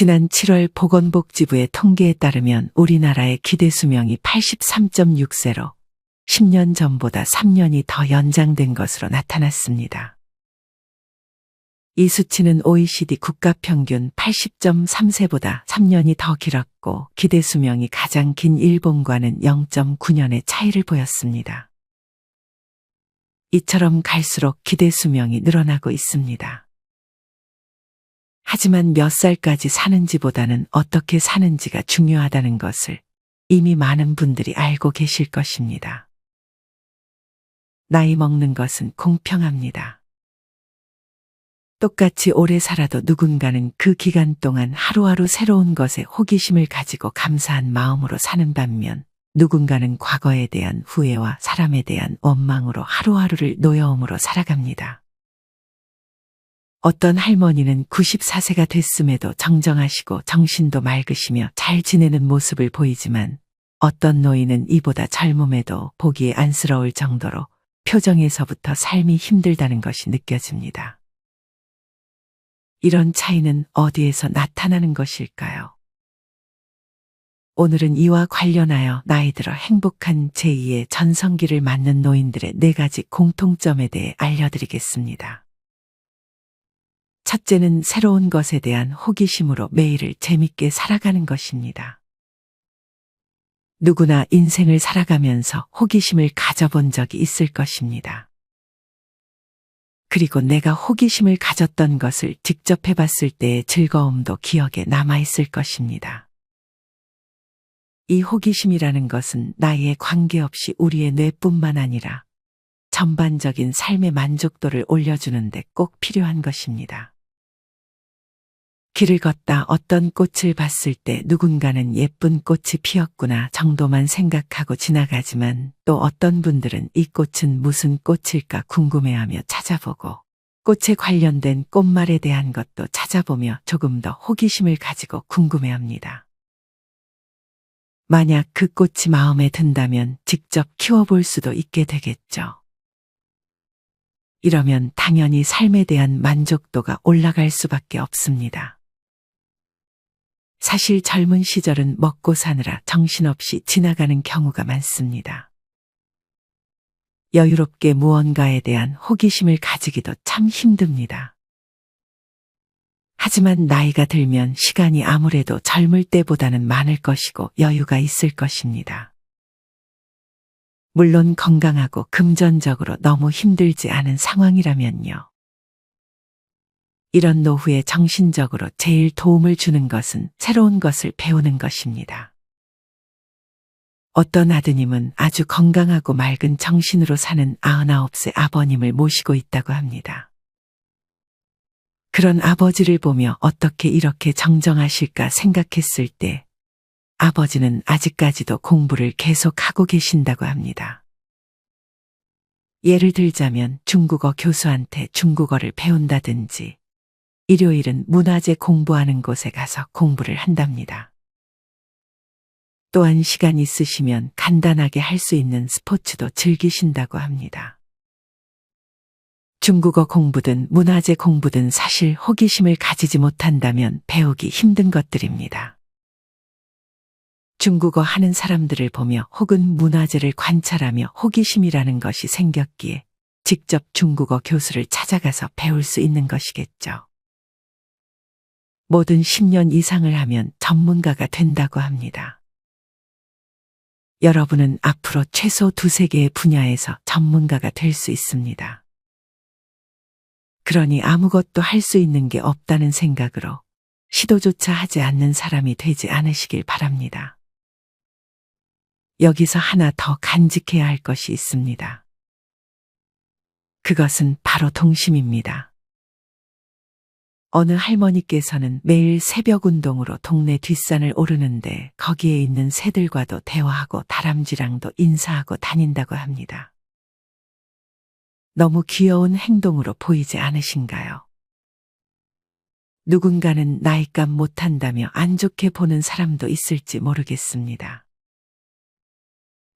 지난 7월 보건복지부의 통계에 따르면 우리나라의 기대 수명이 83.6세로 10년 전보다 3년이 더 연장된 것으로 나타났습니다. 이 수치는 OECD 국가평균 80.3세보다 3년이 더 길었고 기대 수명이 가장 긴 일본과는 0.9년의 차이를 보였습니다. 이처럼 갈수록 기대 수명이 늘어나고 있습니다. 하지만 몇 살까지 사는지보다는 어떻게 사는지가 중요하다는 것을 이미 많은 분들이 알고 계실 것입니다. 나이 먹는 것은 공평합니다. 똑같이 오래 살아도 누군가는 그 기간 동안 하루하루 새로운 것에 호기심을 가지고 감사한 마음으로 사는 반면 누군가는 과거에 대한 후회와 사람에 대한 원망으로 하루하루를 노여움으로 살아갑니다. 어떤 할머니는 94세가 됐음에도 정정하시고 정신도 맑으시며 잘 지내는 모습을 보이지만 어떤 노인은 이보다 젊음에도 보기에 안쓰러울 정도로 표정에서부터 삶이 힘들다는 것이 느껴집니다. 이런 차이는 어디에서 나타나는 것일까요? 오늘은 이와 관련하여 나이 들어 행복한 제2의 전성기를 맞는 노인들의 4가지 공통점에 대해 알려드리겠습니다. 첫째는 새로운 것에 대한 호기심으로 매일을 재밌게 살아가는 것입니다. 누구나 인생을 살아가면서 호기심을 가져본 적이 있을 것입니다. 그리고 내가 호기심을 가졌던 것을 직접 해봤을 때의 즐거움도 기억에 남아있을 것입니다. 이 호기심이라는 것은 나이에 관계없이 우리의 뇌뿐만 아니라 전반적인 삶의 만족도를 올려주는데 꼭 필요한 것입니다. 길을 걷다 어떤 꽃을 봤을 때 누군가는 예쁜 꽃이 피었구나 정도만 생각하고 지나가지만 또 어떤 분들은 이 꽃은 무슨 꽃일까 궁금해하며 찾아보고 꽃에 관련된 꽃말에 대한 것도 찾아보며 조금 더 호기심을 가지고 궁금해합니다. 만약 그 꽃이 마음에 든다면 직접 키워볼 수도 있게 되겠죠. 이러면 당연히 삶에 대한 만족도가 올라갈 수밖에 없습니다. 사실 젊은 시절은 먹고 사느라 정신없이 지나가는 경우가 많습니다. 여유롭게 무언가에 대한 호기심을 가지기도 참 힘듭니다. 하지만 나이가 들면 시간이 아무래도 젊을 때보다는 많을 것이고 여유가 있을 것입니다. 물론 건강하고 금전적으로 너무 힘들지 않은 상황이라면요. 이런 노후에 정신적으로 제일 도움을 주는 것은 새로운 것을 배우는 것입니다. 어떤 아드님은 아주 건강하고 맑은 정신으로 사는 99세 아버님을 모시고 있다고 합니다. 그런 아버지를 보며 어떻게 이렇게 정정하실까 생각했을 때 아버지는 아직까지도 공부를 계속하고 계신다고 합니다. 예를 들자면 중국어 교수한테 중국어를 배운다든지 일요일은 문화재 공부하는 곳에 가서 공부를 한답니다. 또한 시간 있으시면 간단하게 할 수 있는 스포츠도 즐기신다고 합니다. 중국어 공부든 문화재 공부든 사실 호기심을 가지지 못한다면 배우기 힘든 것들입니다. 중국어 하는 사람들을 보며 혹은 문화재를 관찰하며 호기심이라는 것이 생겼기에 직접 중국어 교수를 찾아가서 배울 수 있는 것이겠죠. 뭐든 10년 이상을 하면 전문가가 된다고 합니다. 여러분은 앞으로 최소 2-3개의 분야에서 전문가가 될 수 있습니다. 그러니 아무것도 할 수 있는 게 없다는 생각으로 시도조차 하지 않는 사람이 되지 않으시길 바랍니다. 여기서 하나 더 간직해야 할 것이 있습니다. 그것은 바로 동심입니다. 어느 할머니께서는 매일 새벽 운동으로 동네 뒷산을 오르는데 거기에 있는 새들과도 대화하고 다람쥐랑도 인사하고 다닌다고 합니다. 너무 귀여운 행동으로 보이지 않으신가요? 누군가는 나이값 못한다며 안 좋게 보는 사람도 있을지 모르겠습니다.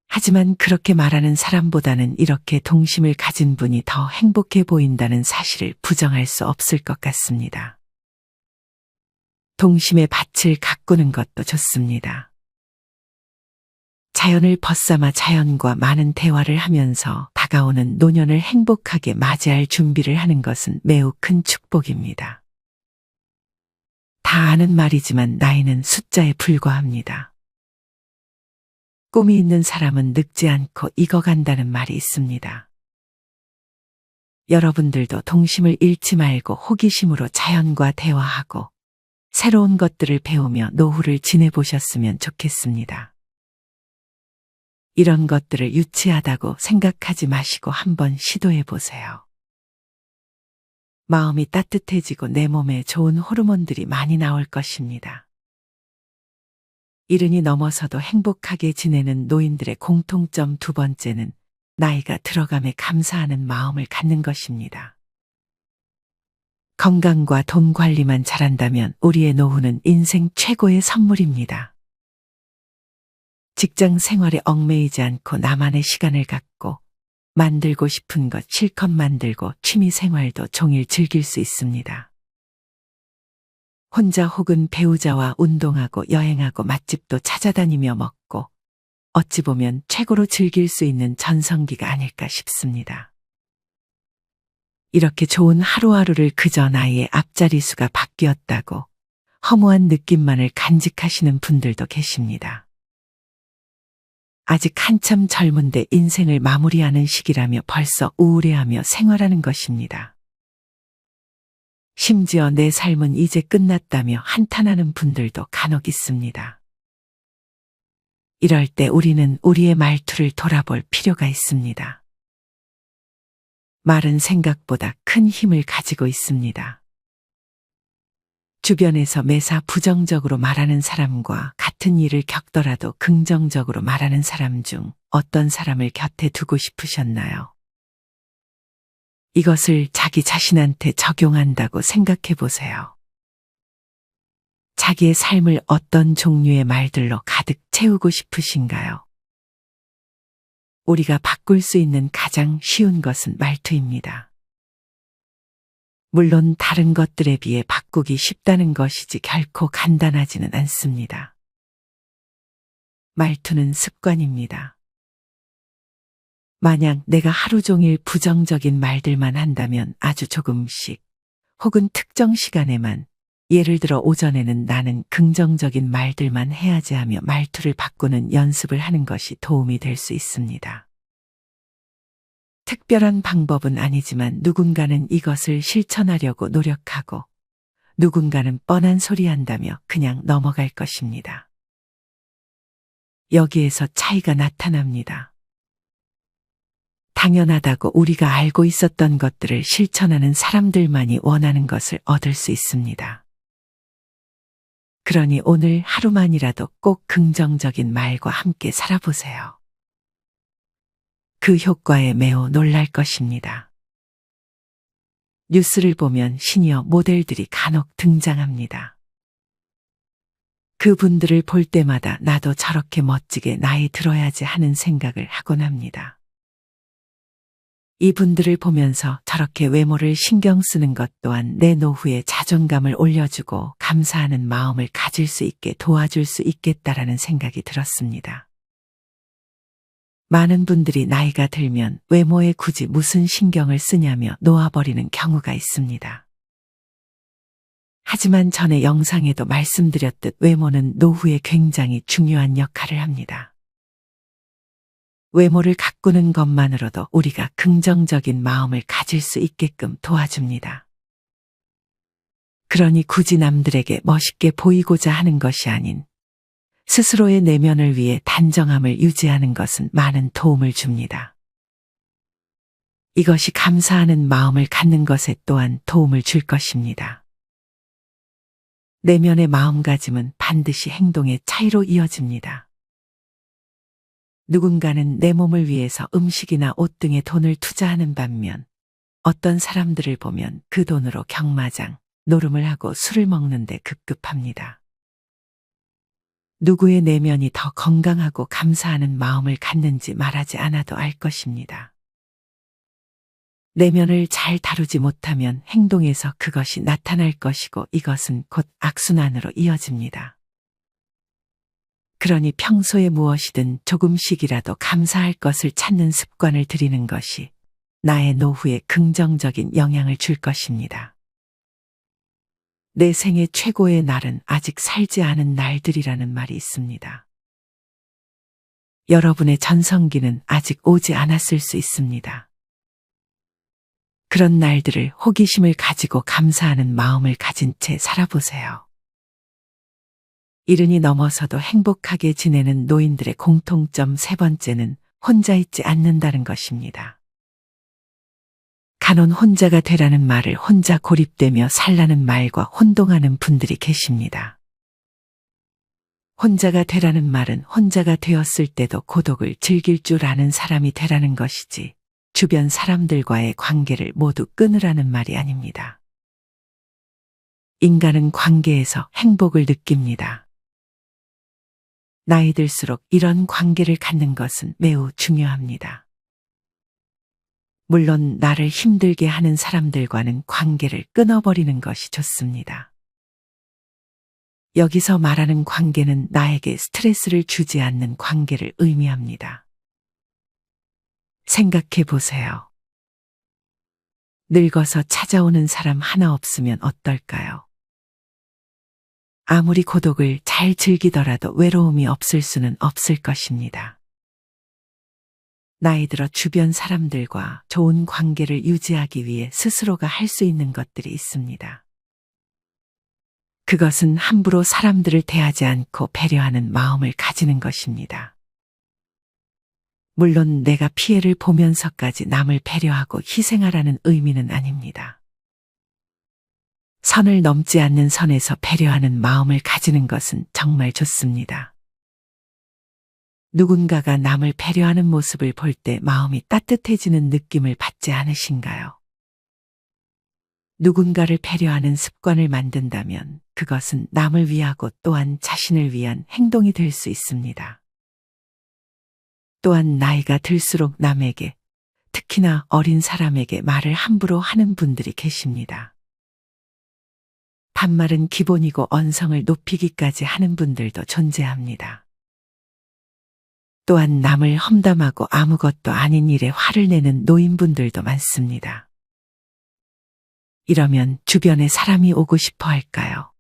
하지만 그렇게 말하는 사람보다는 이렇게 동심을 가진 분이 더 행복해 보인다는 사실을 부정할 수 없을 것 같습니다. 동심의 밭을 가꾸는 것도 좋습니다. 자연을 벗삼아 자연과 많은 대화를 하면서 다가오는 노년을 행복하게 맞이할 준비를 하는 것은 매우 큰 축복입니다. 다 아는 말이지만 나이는 숫자에 불과합니다. 꿈이 있는 사람은 늙지 않고 익어간다는 말이 있습니다. 여러분들도 동심을 잃지 말고 호기심으로 자연과 대화하고 새로운 것들을 배우며 노후를 지내보셨으면 좋겠습니다. 이런 것들을 유치하다고 생각하지 마시고 한번 시도해 보세요. 마음이 따뜻해지고 내 몸에 좋은 호르몬들이 많이 나올 것입니다. 이른이 넘어서도 행복하게 지내는 노인들의 공통점 두 번째는 나이가 들어감에 감사하는 마음을 갖는 것입니다. 건강과 돈 관리만 잘한다면 우리의 노후는 인생 최고의 선물입니다. 직장 생활에 얽매이지 않고 나만의 시간을 갖고 만들고 싶은 것 실컷 만들고 취미 생활도 종일 즐길 수 있습니다. 혼자 혹은 배우자와 운동하고 여행하고 맛집도 찾아다니며 먹고 어찌 보면 최고로 즐길 수 있는 전성기가 아닐까 싶습니다. 이렇게 좋은 하루하루를 그저 나이의 앞자리 수가 바뀌었다고 허무한 느낌만을 간직하시는 분들도 계십니다. 아직 한참 젊은데 인생을 마무리하는 시기라며 벌써 우울해하며 생활하는 것입니다. 심지어 내 삶은 이제 끝났다며 한탄하는 분들도 간혹 있습니다. 이럴 때 우리는 우리의 말투를 돌아볼 필요가 있습니다. 말은 생각보다 큰 힘을 가지고 있습니다. 주변에서 매사 부정적으로 말하는 사람과 같은 일을 겪더라도 긍정적으로 말하는 사람 중 어떤 사람을 곁에 두고 싶으셨나요? 이것을 자기 자신한테 적용한다고 생각해 보세요. 자기의 삶을 어떤 종류의 말들로 가득 채우고 싶으신가요? 우리가 바꿀 수 있는 가장 쉬운 것은 말투입니다. 물론 다른 것들에 비해 바꾸기 쉽다는 것이지 결코 간단하지는 않습니다. 말투는 습관입니다. 만약 내가 하루 종일 부정적인 말들만 한다면 아주 조금씩 혹은 특정 시간에만 예를 들어 오전에는 나는 긍정적인 말들만 해야지 하며 말투를 바꾸는 연습을 하는 것이 도움이 될 수 있습니다. 특별한 방법은 아니지만 누군가는 이것을 실천하려고 노력하고 누군가는 뻔한 소리 한다며 그냥 넘어갈 것입니다. 여기에서 차이가 나타납니다. 당연하다고 우리가 알고 있었던 것들을 실천하는 사람들만이 원하는 것을 얻을 수 있습니다. 그러니 오늘 하루만이라도 꼭 긍정적인 말과 함께 살아보세요. 그 효과에 매우 놀랄 것입니다. 뉴스를 보면 시니어 모델들이 간혹 등장합니다. 그분들을 볼 때마다 나도 저렇게 멋지게 나이 들어야지 하는 생각을 하곤 합니다. 이분들을 보면서 저렇게 외모를 신경 쓰는 것 또한 내 노후에 자존감을 올려주고 감사하는 마음을 가질 수 있게 도와줄 수 있겠다라는 생각이 들었습니다. 많은 분들이 나이가 들면 외모에 굳이 무슨 신경을 쓰냐며 놓아버리는 경우가 있습니다. 하지만 전에 영상에도 말씀드렸듯 외모는 노후에 굉장히 중요한 역할을 합니다. 외모를 가꾸는 것만으로도 우리가 긍정적인 마음을 가질 수 있게끔 도와줍니다. 그러니 굳이 남들에게 멋있게 보이고자 하는 것이 아닌 스스로의 내면을 위해 단정함을 유지하는 것은 많은 도움을 줍니다. 이것이 감사하는 마음을 갖는 것에 또한 도움을 줄 것입니다. 내면의 마음가짐은 반드시 행동의 차이로 이어집니다. 누군가는 내 몸을 위해서 음식이나 옷 등에 돈을 투자하는 반면 어떤 사람들을 보면 그 돈으로 경마장, 노름을 하고 술을 먹는데 급급합니다. 누구의 내면이 더 건강하고 감사하는 마음을 갖는지 말하지 않아도 알 것입니다. 내면을 잘 다루지 못하면 행동에서 그것이 나타날 것이고 이것은 곧 악순환으로 이어집니다. 그러니 평소에 무엇이든 조금씩이라도 감사할 것을 찾는 습관을 들이는 것이 나의 노후에 긍정적인 영향을 줄 것입니다. 내 생의 최고의 날은 아직 살지 않은 날들이라는 말이 있습니다. 여러분의 전성기는 아직 오지 않았을 수 있습니다. 그런 날들을 호기심을 가지고 감사하는 마음을 가진 채 살아보세요. 이른이 넘어서도 행복하게 지내는 노인들의 공통점 세 번째는 혼자 있지 않는다는 것입니다. 간혹 혼자가 되라는 말을 혼자 고립되며 살라는 말과 혼동하는 분들이 계십니다. 혼자가 되라는 말은 혼자가 되었을 때도 고독을 즐길 줄 아는 사람이 되라는 것이지 주변 사람들과의 관계를 모두 끊으라는 말이 아닙니다. 인간은 관계에서 행복을 느낍니다. 나이 들수록 이런 관계를 갖는 것은 매우 중요합니다. 물론 나를 힘들게 하는 사람들과는 관계를 끊어버리는 것이 좋습니다. 여기서 말하는 관계는 나에게 스트레스를 주지 않는 관계를 의미합니다. 생각해 보세요. 늙어서 찾아오는 사람 하나 없으면 어떨까요? 아무리 고독을 잘 즐기더라도 외로움이 없을 수는 없을 것입니다. 나이 들어 주변 사람들과 좋은 관계를 유지하기 위해 스스로가 할 수 있는 것들이 있습니다. 그것은 함부로 사람들을 대하지 않고 배려하는 마음을 가지는 것입니다. 물론 내가 피해를 보면서까지 남을 배려하고 희생하라는 의미는 아닙니다. 선을 넘지 않는 선에서 배려하는 마음을 가지는 것은 정말 좋습니다. 누군가가 남을 배려하는 모습을 볼 때 마음이 따뜻해지는 느낌을 받지 않으신가요? 누군가를 배려하는 습관을 만든다면 그것은 남을 위하고 또한 자신을 위한 행동이 될 수 있습니다. 또한 나이가 들수록 남에게, 특히나 어린 사람에게 말을 함부로 하는 분들이 계십니다. 반말은 기본이고 언성을 높이기까지 하는 분들도 존재합니다. 또한 남을 험담하고 아무것도 아닌 일에 화를 내는 노인분들도 많습니다. 이러면 주변에 사람이 오고 싶어 할까요?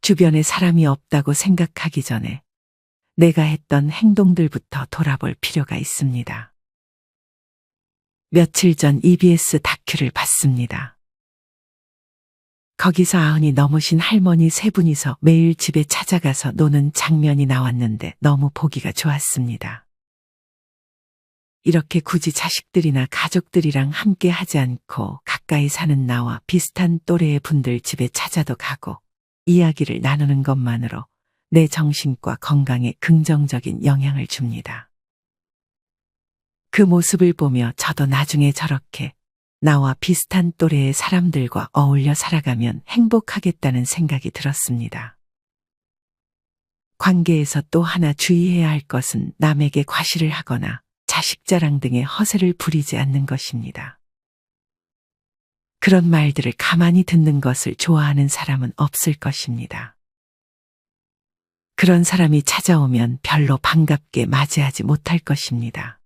주변에 사람이 없다고 생각하기 전에 내가 했던 행동들부터 돌아볼 필요가 있습니다. 며칠 전 EBS 다큐를 봤습니다. 거기서 90이 넘으신 할머니 세 분이서 매일 집에 찾아가서 노는 장면이 나왔는데 너무 보기가 좋았습니다. 이렇게 굳이 자식들이나 가족들이랑 함께 하지 않고 가까이 사는 나와 비슷한 또래의 분들 집에 찾아도 가고 이야기를 나누는 것만으로 내 정신과 건강에 긍정적인 영향을 줍니다. 그 모습을 보며 저도 나중에 저렇게 나와 비슷한 또래의 사람들과 어울려 살아가면 행복하겠다는 생각이 들었습니다. 관계에서 또 하나 주의해야 할 것은 남에게 과시를 하거나 자식 자랑 등의 허세를 부리지 않는 것입니다. 그런 말들을 가만히 듣는 것을 좋아하는 사람은 없을 것입니다. 그런 사람이 찾아오면 별로 반갑게 맞이하지 못할 것입니다.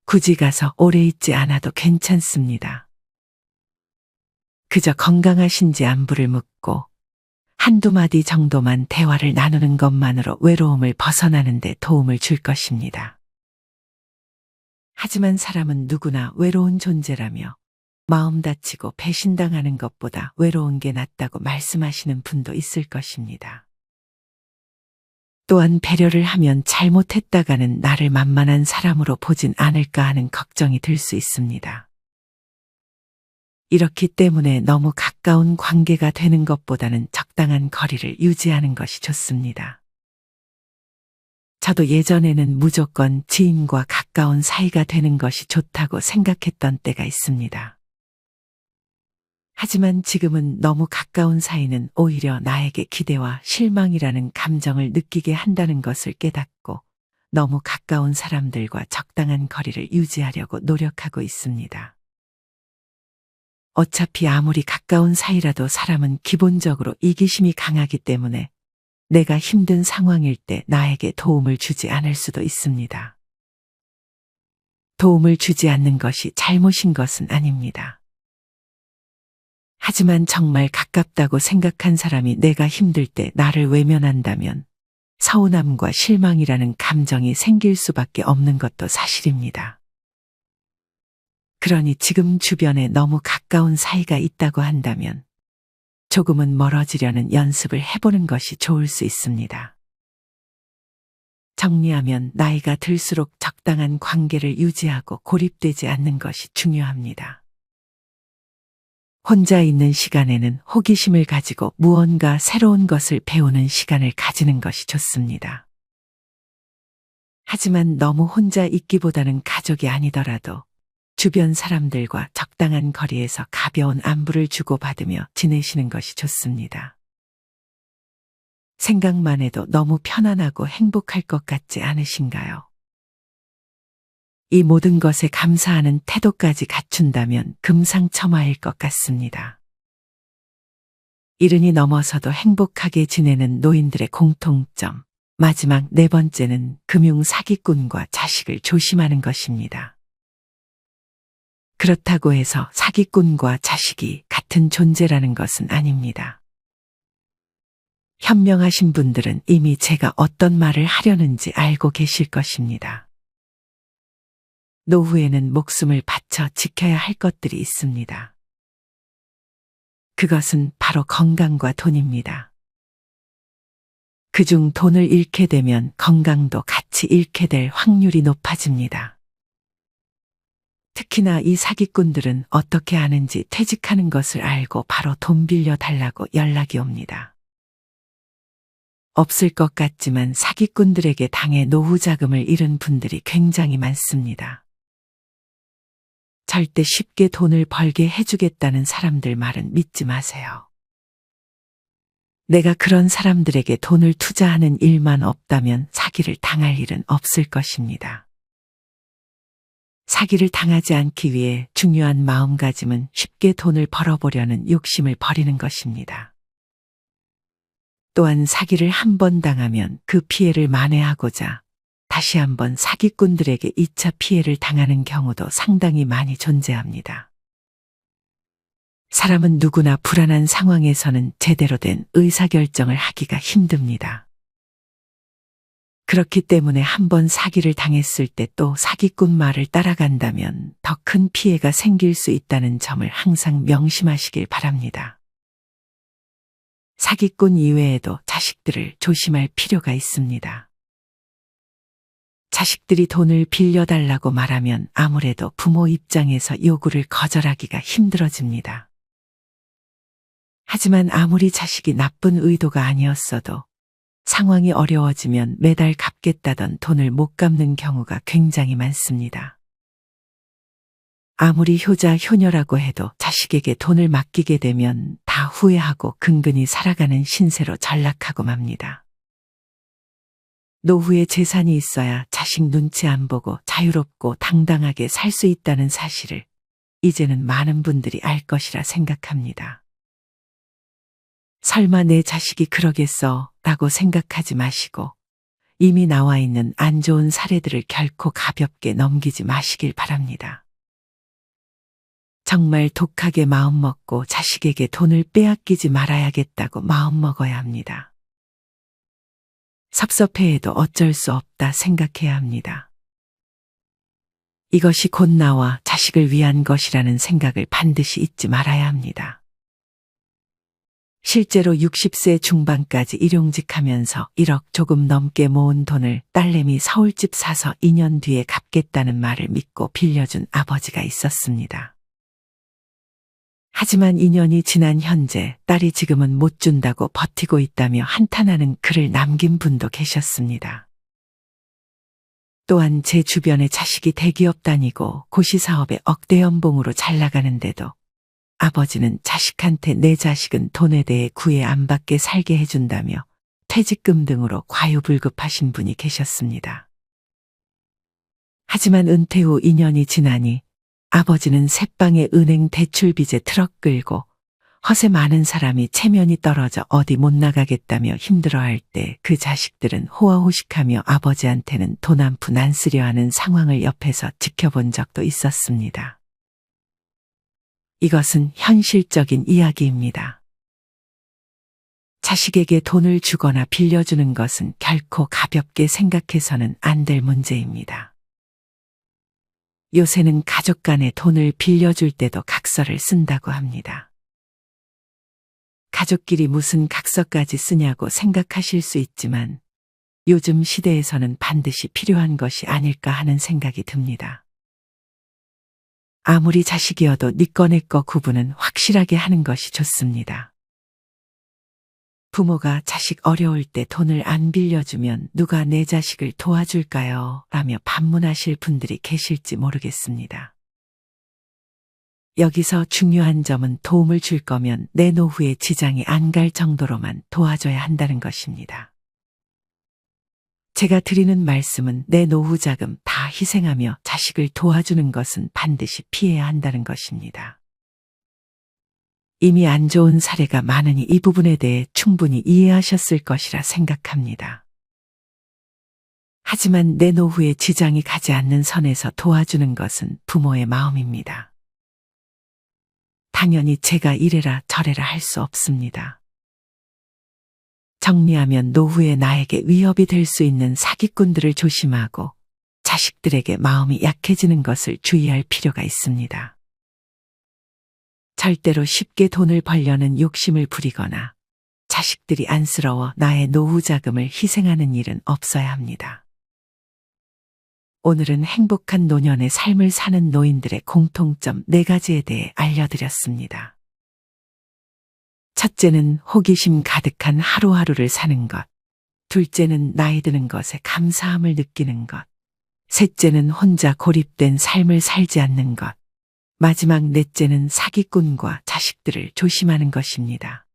굳이 가서 오래 있지 않아도 괜찮습니다. 그저 건강하신지 안부를 묻고 한두 마디 정도만 대화를 나누는 것만으로 외로움을 벗어나는 데 도움을 줄 것입니다. 하지만 사람은 누구나 외로운 존재라며 마음 다치고 배신당하는 것보다 외로운 게 낫다고 말씀하시는 분도 있을 것입니다. 또한 배려를 하면 잘못했다가는 나를 만만한 사람으로 보진 않을까 하는 걱정이 들 수 있습니다. 이렇기 때문에 너무 가까운 관계가 되는 것보다는 적당한 거리를 유지하는 것이 좋습니다. 저도 예전에는 무조건 지인과 가까운 사이가 되는 것이 좋다고 생각했던 때가 있습니다. 하지만 지금은 너무 가까운 사이는 오히려 나에게 기대와 실망이라는 감정을 느끼게 한다는 것을 깨닫고 너무 가까운 사람들과 적당한 거리를 유지하려고 노력하고 있습니다. 어차피 아무리 가까운 사이라도 사람은 기본적으로 이기심이 강하기 때문에 내가 힘든 상황일 때 나에게 도움을 주지 않을 수도 있습니다. 도움을 주지 않는 것이 잘못인 것은 아닙니다. 하지만 정말 가깝다고 생각한 사람이 내가 힘들 때 나를 외면한다면 서운함과 실망이라는 감정이 생길 수밖에 없는 것도 사실입니다. 그러니 지금 주변에 너무 가까운 사이가 있다고 한다면 조금은 멀어지려는 연습을 해보는 것이 좋을 수 있습니다. 정리하면 나이가 들수록 적당한 관계를 유지하고 고립되지 않는 것이 중요합니다. 혼자 있는 시간에는 호기심을 가지고 무언가 새로운 것을 배우는 시간을 가지는 것이 좋습니다. 하지만 너무 혼자 있기보다는 가족이 아니더라도 주변 사람들과 적당한 거리에서 가벼운 안부를 주고받으며 지내시는 것이 좋습니다. 생각만 해도 너무 편안하고 행복할 것 같지 않으신가요? 이 모든 것에 감사하는 태도까지 갖춘다면 금상첨화일 것 같습니다. 이른이 넘어서도 행복하게 지내는 노인들의 공통점. 마지막 네 번째는 금융 사기꾼과 자식을 조심하는 것입니다. 그렇다고 해서 사기꾼과 자식이 같은 존재라는 것은 아닙니다. 현명하신 분들은 이미 제가 어떤 말을 하려는지 알고 계실 것입니다. 노후에는 목숨을 바쳐 지켜야 할 것들이 있습니다. 그것은 바로 건강과 돈입니다. 그중 돈을 잃게 되면 건강도 같이 잃게 될 확률이 높아집니다. 특히나 이 사기꾼들은 어떻게 하는지 퇴직하는 것을 알고 바로 돈 빌려 달라고 연락이 옵니다. 없을 것 같지만 사기꾼들에게 당해 노후 자금을 잃은 분들이 굉장히 많습니다. 절대 쉽게 돈을 벌게 해주겠다는 사람들 말은 믿지 마세요. 내가 그런 사람들에게 돈을 투자하는 일만 없다면 사기를 당할 일은 없을 것입니다. 사기를 당하지 않기 위해 중요한 마음가짐은 쉽게 돈을 벌어보려는 욕심을 버리는 것입니다. 또한 사기를 한 번 당하면 그 피해를 만회하고자 다시 한번 사기꾼들에게 2차 피해를 당하는 경우도 상당히 많이 존재합니다. 사람은 누구나 불안한 상황에서는 제대로 된 의사결정을 하기가 힘듭니다. 그렇기 때문에 한 번 사기를 당했을 때 또 사기꾼 말을 따라간다면 더 큰 피해가 생길 수 있다는 점을 항상 명심하시길 바랍니다. 사기꾼 이외에도 자식들을 조심할 필요가 있습니다. 자식들이 돈을 빌려달라고 말하면 아무래도 부모 입장에서 요구를 거절하기가 힘들어집니다. 하지만 아무리 자식이 나쁜 의도가 아니었어도 상황이 어려워지면 매달 갚겠다던 돈을 못 갚는 경우가 굉장히 많습니다. 아무리 효자 효녀라고 해도 자식에게 돈을 맡기게 되면 다 후회하고 근근히 살아가는 신세로 전락하고 맙니다. 노후에 재산이 있어야 자식 눈치 안 보고 자유롭고 당당하게 살 수 있다는 사실을 이제는 많은 분들이 알 것이라 생각합니다. 설마 내 자식이 그러겠어 라고 생각하지 마시고 이미 나와 있는 안 좋은 사례들을 결코 가볍게 넘기지 마시길 바랍니다. 정말 독하게 마음먹고 자식에게 돈을 빼앗기지 말아야겠다고 마음먹어야 합니다. 섭섭해해도 어쩔 수 없다 생각해야 합니다. 이것이 곧 나와 자식을 위한 것이라는 생각을 반드시 잊지 말아야 합니다. 실제로 60세 중반까지 일용직하면서 1억 조금 넘게 모은 돈을 딸내미 서울집 사서 2년 뒤에 갚겠다는 말을 믿고 빌려준 아버지가 있었습니다. 하지만 2년이 지난 현재 딸이 지금은 못 준다고 버티고 있다며 한탄하는 글을 남긴 분도 계셨습니다. 또한 제 주변에 자식이 대기업 다니고 고시사업에 억대 연봉으로 잘 나가는데도 아버지는 자식한테 내 자식은 돈에 대해 구애 안 받게 살게 해준다며 퇴직금 등으로 과유불급하신 분이 계셨습니다. 하지만 은퇴 후 2년이 지나니 아버지는 새빵의 은행 대출빚에 트럭 끌고 허세 많은 사람이 체면이 떨어져 어디 못 나가겠다며 힘들어할 때 그 자식들은 호화호식하며 아버지한테는 돈 한 푼 안 쓰려 하는 상황을 옆에서 지켜본 적도 있었습니다. 이것은 현실적인 이야기입니다. 자식에게 돈을 주거나 빌려주는 것은 결코 가볍게 생각해서는 안 될 문제입니다. 요새는 가족 간에 돈을 빌려줄 때도 각서를 쓴다고 합니다. 가족끼리 무슨 각서까지 쓰냐고 생각하실 수 있지만 요즘 시대에서는 반드시 필요한 것이 아닐까 하는 생각이 듭니다. 아무리 자식이어도 네 거 내 거 구분은 확실하게 하는 것이 좋습니다. 부모가 자식 어려울 때 돈을 안 빌려주면 누가 내 자식을 도와줄까요? 라며 반문하실 분들이 계실지 모르겠습니다. 여기서 중요한 점은 도움을 줄 거면 내 노후에 지장이 안 갈 정도로만 도와줘야 한다는 것입니다. 제가 드리는 말씀은 내 노후 자금 다 희생하며 자식을 도와주는 것은 반드시 피해야 한다는 것입니다. 이미 안 좋은 사례가 많으니 이 부분에 대해 충분히 이해하셨을 것이라 생각합니다. 하지만 내 노후에 지장이 가지 않는 선에서 도와주는 것은 부모의 마음입니다. 당연히 제가 이래라 저래라 할 수 없습니다. 정리하면 노후에 나에게 위협이 될 수 있는 사기꾼들을 조심하고 자식들에게 마음이 약해지는 것을 주의할 필요가 있습니다. 절대로 쉽게 돈을 벌려는 욕심을 부리거나 자식들이 안쓰러워 나의 노후 자금을 희생하는 일은 없어야 합니다. 오늘은 행복한 노년의 삶을 사는 노인들의 공통점 4가지에 대해 알려드렸습니다. 첫째는 호기심 가득한 하루하루를 사는 것. 둘째는 나이 드는 것에 감사함을 느끼는 것. 셋째는 혼자 고립된 삶을 살지 않는 것. 마지막 넷째는 사기꾼과 자식들을 조심하는 것입니다.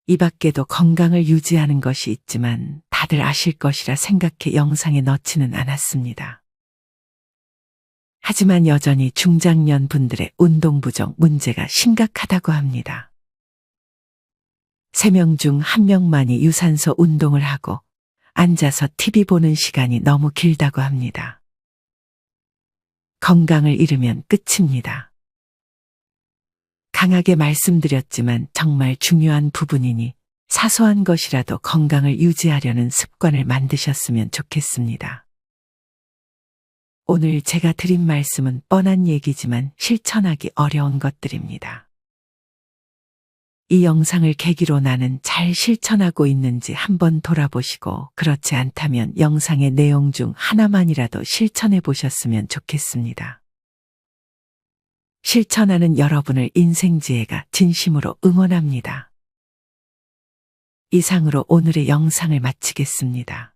이 밖에도 건강을 유지하는 것이 있지만 다들 아실 것이라 생각해 영상에 넣지는 않았습니다. 하지만 여전히 중장년 분들의 운동 부족 문제가 심각하다고 합니다. 3명 중 1명만이 유산소 운동을 하고 앉아서 TV 보는 시간이 너무 길다고 합니다. 건강을 잃으면 끝입니다. 강하게 말씀드렸지만 정말 중요한 부분이니 사소한 것이라도 건강을 유지하려는 습관을 만드셨으면 좋겠습니다. 오늘 제가 드린 말씀은 뻔한 얘기지만 실천하기 어려운 것들입니다. 이 영상을 계기로 나는 잘 실천하고 있는지 한번 돌아보시고 그렇지 않다면 영상의 내용 중 하나만이라도 실천해 보셨으면 좋겠습니다. 실천하는 여러분을 인생지혜가 진심으로 응원합니다. 이상으로 오늘의 영상을 마치겠습니다.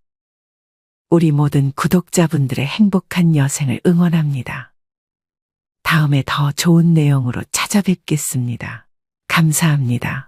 우리 모든 구독자분들의 행복한 여생을 응원합니다. 다음에 더 좋은 내용으로 찾아뵙겠습니다. 감사합니다.